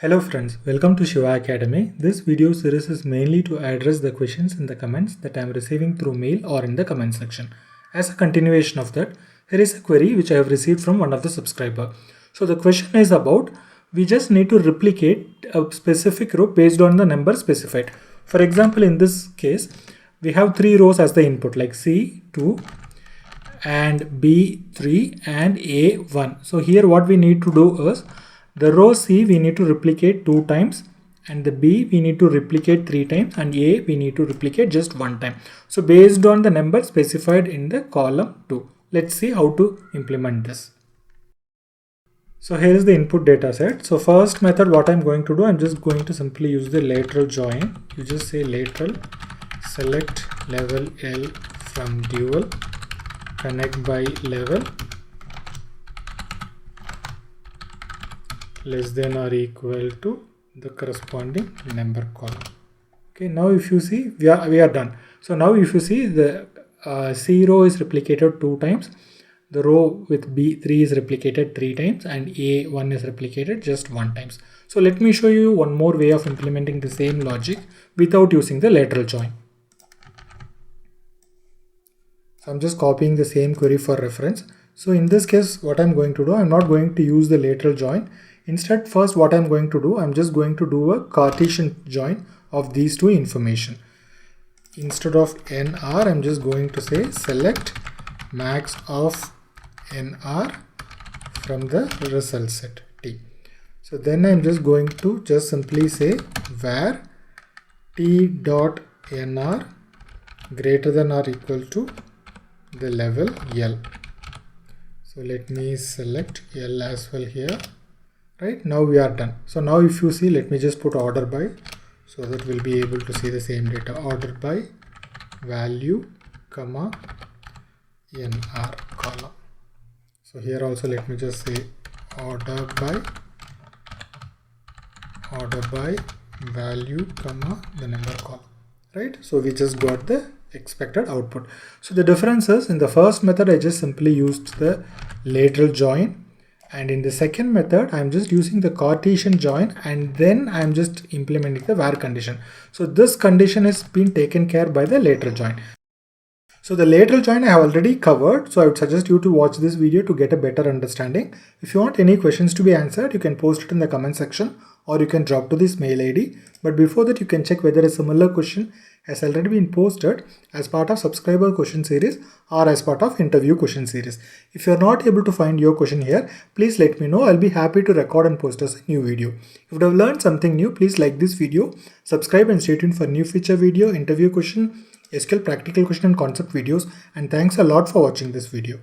Hello friends, welcome to Siva Academy. This video series is mainly to address the questions in the comments that I am receiving through mail or in the comment section. As a continuation of that, here is a query which I have received from one of the subscriber. So the question is about, we just need to replicate a specific row based on the number specified. For example, in this case, we have 3 rows as the input like C2 and B3 and A1. So here what we need to do is, the row C we need to replicate 2 times, and the B we need to replicate 3 times, and A we need to replicate just 1 time. So based on the number specified in the column 2. Let's see how to implement this. So here is the input data set. So first method, what I'm going to do, I'm just going to simply use the lateral join. You just say lateral, select level L from dual, connect by level less than or equal to the corresponding number column. Okay, now if you see, we are done. So now if you see, the C row is replicated 2 times, the row with B3 is replicated 3 times, and A1 is replicated just 1 times. So let me show you one more way of implementing the same logic without using the lateral join. So I'm just copying the same query for reference. So in this case, what I'm going to do, I'm not going to use the lateral join. Instead, first what I'm going to do, I'm just going to do a Cartesian join of these two information. Instead of NR, I'm just going to say select max of NR from the result set T. So then I'm just going to just simply say where T dot NR greater than or equal to the level L. So let me select L as well here. Right, now we are done. So now if you see, let me just put order by, so that we'll be able to see the same data. Order by value comma NR column. So here also let me just say order by value comma the number column. Right, so we just got the expected output. So the difference is, in the first method I just simply used the lateral join, and in the second method I'm just using the Cartesian join, and then I'm just implementing the where condition. So this condition has been taken care by the lateral join. So the lateral join I have already covered, so I would suggest you to watch this video to get a better understanding. If you want any questions to be answered, you can post it in the comment section, or you can drop to this mail ID. But before that, you can check whether a similar question has already been posted as part of subscriber question series or as part of interview question series. If you are not able to find your question here, please let me know. I'll be happy to record and post as a new video. If you have learned something new, please like this video, subscribe and stay tuned for new feature video, interview question, SQL practical question and concept videos. And thanks a lot for watching this video.